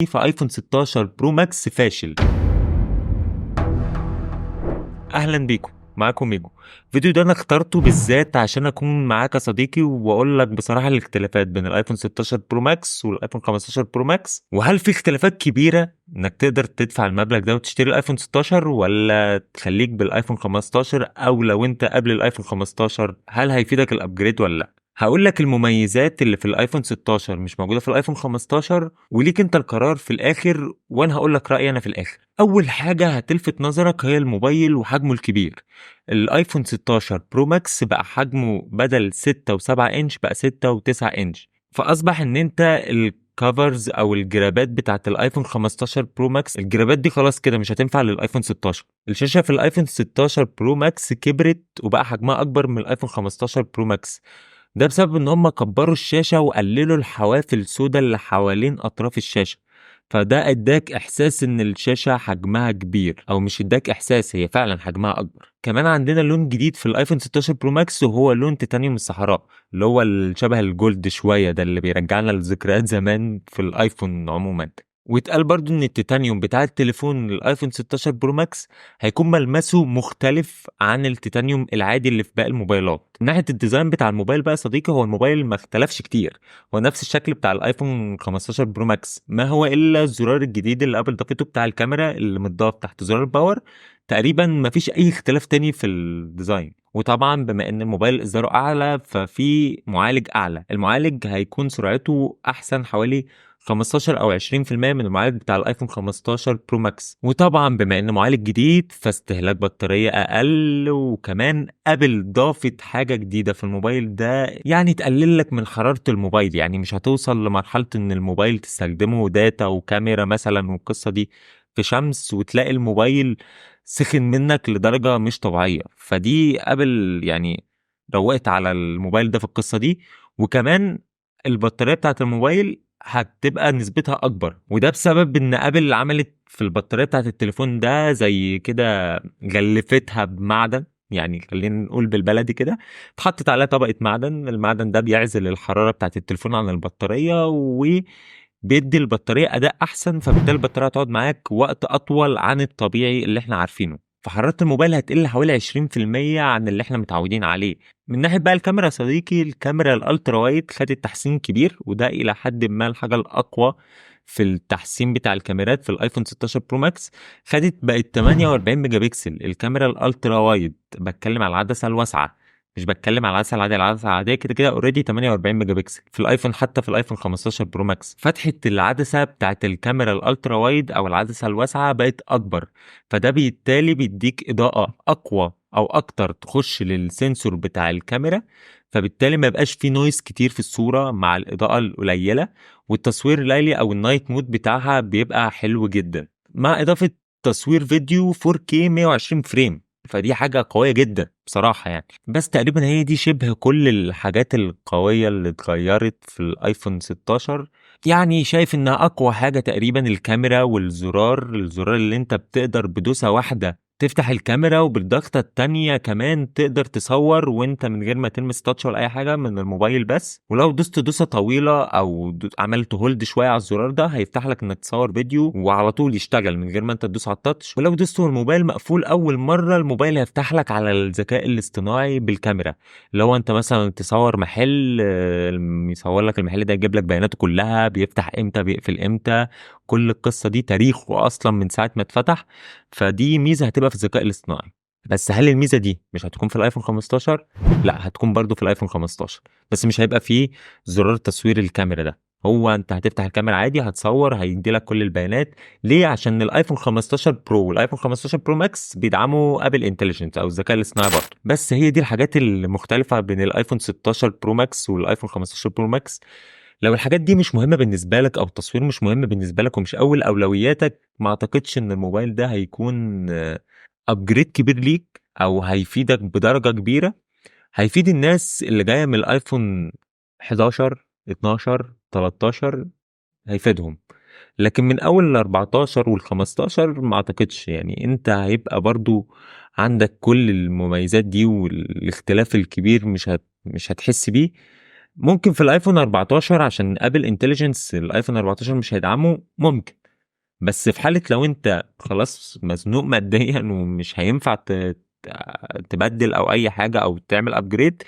في ايفون 16 برو ماكس فاشل. اهلا بيكم، معاكم ميجو. الفيديو ده انا اخترته بالذات عشان اكون معاك يا صديقي واقول لك بصراحه الاختلافات بين الايفون 16 برو ماكس والايفون 15 برو ماكس، وهل في اختلافات كبيره انك تقدر تدفع المبلغ ده وتشتري الايفون 16 ولا تخليك بالايفون 15، او لو انت قبل الايفون 15 هل هيفيدك الابجريد ولا لا. هقول لك المميزات اللي في الايفون 16 مش موجوده في الايفون 15، وليك انت القرار في الاخر، وانا هقول لك رايي انا في الاخر. اول حاجه هتلفت نظرك هي الموبايل وحجمه الكبير. الايفون 16 برو ماكس بقى حجمه بدل 6 و7 انش بقى 6 و9 انش، فاصبح ان انت الكفرز او الجرابات بتاعت الايفون 15 برو ماكس، الجرابات دي خلاص كده مش هتنفع للايفون 16. الشاشه في الايفون 16 برو ماكس كبرت وبقى حجمها اكبر من الايفون 15 برو ماكس. ده بسبب ان هم كبروا الشاشة وقللوا الحواف السوداء اللي حوالين اطراف الشاشة، فده اداك احساس ان الشاشة حجمها كبير، او مش اداك احساس، هي فعلا حجمها اكبر. كمان عندنا لون جديد في الايفون 16 برو ماكس وهو لون تيتانيوم الصحراء، اللي هو شبه الجولد شوية، ده اللي بيرجعنا لذكريات زمان في الايفون عموما. واتقال برضو ان التيتانيوم بتاع التليفون الايفون 16 برو ماكس هيكون ملمسه مختلف عن التيتانيوم العادي اللي في باقي الموبايلات. من ناحيه الديزاين بتاع الموبايل بقى يا صديقي، هو الموبايل ما اختلفش كتير، هو نفس الشكل بتاع الايفون 15 برو ماكس، ما هو الا الزرار الجديد اللي ابل ضافته بتاع الكاميرا اللي متضاف تحت زرار الباور. تقريبا ما فيش اي اختلاف تاني في الديزاين. وطبعا بما ان الموبايل اصداره اعلى ففي معالج اعلى، المعالج هيكون سرعته احسن حوالي 15 او 20% من المعالج بتاع الايفون 15 برو ماكس. وطبعا بما ان معالج جديد فاستهلاك بطارية اقل، وكمان ابل ضافت حاجة جديدة في الموبايل ده يعني تقلل لك من حرارة الموبايل، يعني مش هتوصل لمرحلة ان الموبايل تستخدمه داتا وكاميرا مثلا والقصة دي في شمس وتلاقي الموبايل سخن منك لدرجة مش طبيعية. فدي ابل يعني روقت على الموبايل ده في القصة دي. وكمان البطارية بتاعت الموبايل هتبقى نسبتها اكبر، وده بسبب ان ابل عملت في البطاريه بتاعت التليفون ده زي كده غلفتها بمعدن، يعني خلينا نقول بالبلدي كده، اتحطت عليها طبقه معدن. المعدن ده بيعزل الحراره بتاعت التليفون عن البطاريه وبيدي البطاريه اداء احسن، فبالتالي البطاريه هتقعد معاك وقت اطول عن الطبيعي اللي احنا عارفينه. فحراره الموبايل هتقل حوالي 20% عن اللي احنا متعودين عليه. من ناحيه بقى الكاميرا يا صديقي، الكاميرا الالترا وايد خدت تحسين كبير، وده الى حد ما الحاجه الاقوى في التحسين بتاع الكاميرات في الايفون 16 برو ماكس. خدت بقت 48 ميجا بكسل الكاميرا الالترا وايد، بتكلم على العدسه الواسعه، مش بتكلم على العدسه العاديه. العدسه العاديه كده كده اوريدي 48 ميجا بكسل في الايفون، حتى في الايفون 15 برو ماكس فتحه العدسه بتاعت الكاميرا الالترا وايد او العدسه الواسعه بقت اكبر، فده بالتالي بيديك اضاءه اقوى او اكتر تخش للسنسور بتاع الكاميرا، فبالتالي ما يبقاش فيه نويز كتير في الصورة مع الإضاءة القليلة. والتصوير الليلي أو النايت مود بتاعها بيبقى حلو جدا، مع إضافة تصوير فيديو 4K 120 فريم، فدي حاجة قوية جدا بصراحة يعني. بس تقريبا هي دي شبه كل الحاجات القوية اللي اتغيرت في الايفون 16. يعني شايف انها اقوى حاجة تقريبا الكاميرا الزرار اللي انت بتقدر بدوسة واحدة تفتح الكاميرا، وبالضغطة التانية كمان تقدر تصور وانت من غير ما تلمس تاتش ولا اي حاجة من الموبايل بس. ولو دوست دوسة طويلة او عملت هولد شوية على الزرار ده هيفتح لك انك تصور فيديو وعلى طول يشتغل من غير ما انت تدوس على التاتش. ولو دوست والموبايل مقفول اول مرة الموبايل هيفتح لك على الذكاء الاصطناعي بالكاميرا، لو انت مثلا تصور محل يصور لك المحل ده، يجيب لك بياناته كلها، بيفتح امتى بيقفل امتى، كل القصة دي تاريخه اصلا من ساعة ما اتفتح. فدي ميزه هتبقى في الذكاء الاصطناعي. بس هل الميزه دي مش هتكون في الايفون 15؟ لا، هتكون برضو في الايفون 15، بس مش هيبقى فيه زرار تصوير الكاميرا ده. هو انت هتفتح الكاميرا عادي هتصور هيدي لك كل البيانات. ليه؟ عشان الايفون 15 برو والايفون 15 برو ماكس بيدعموا ابل انتليجنت او الذكاء الاصطناعي برضه. بس هي دي الحاجات المختلفه بين الايفون 16 برو ماكس والايفون 15 برو ماكس. لو الحاجات دي مش مهمة بالنسبة لك أو التصوير مش مهم بالنسبة لك ومش أول أولوياتك، ما أعتقدش إن الموبايل ده هيكون أبجريد كبير ليك أو هيفيدك بدرجة كبيرة. هيفيد الناس اللي جاية من الآيفون 11 12 13، هيفيدهم. لكن من أول ال 14 وال 15 ما أعتقدش، يعني أنت هيبقى برضو عندك كل المميزات دي والاختلاف الكبير مش هتحس بيه. ممكن في الايفون 14 عشان ابل انتليجنس الايفون 14 مش هيدعمه ممكن. بس في حالة لو انت خلاص مزنوق ماديا ومش هينفع تبدل او اي حاجة او تعمل ابجريد،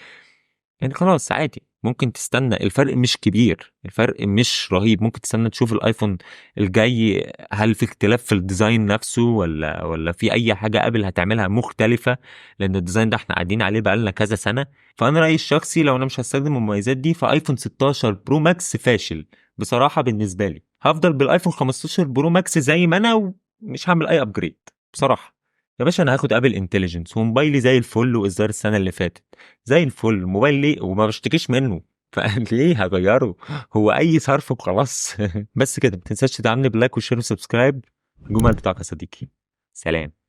يعني خلاص عادي ممكن تستنى. الفرق مش كبير، الفرق مش رهيب. ممكن تستنى تشوف الايفون الجاي هل في اختلاف في الديزاين نفسه ولا في اي حاجة ابل هتعملها مختلفة، لان الديزاين ده احنا قاعدين عليه بقالنا كذا سنة. فانا رأيي الشخصي لو انا مش هستخدم المميزات دي فايفون 16 برو ماكس فاشل بصراحة. بالنسبة لي هفضل بالايفون 15 برو ماكس زي ما انا، ومش هعمل اي ابجريد بصراحة. يا باشا انا هاخد ابل انتليجنس وموبايلي زي الفل، واصدار السنة اللي فاتت زي الفل، الموبايل ليه وما بشتكيش منه فليه هغيره؟ هو اي صرف وخلاص. بس كده، ما تنساش تدعمني بلايك وشير وسبسكرايب. الجمل بتاعك يا صديقي. سلام.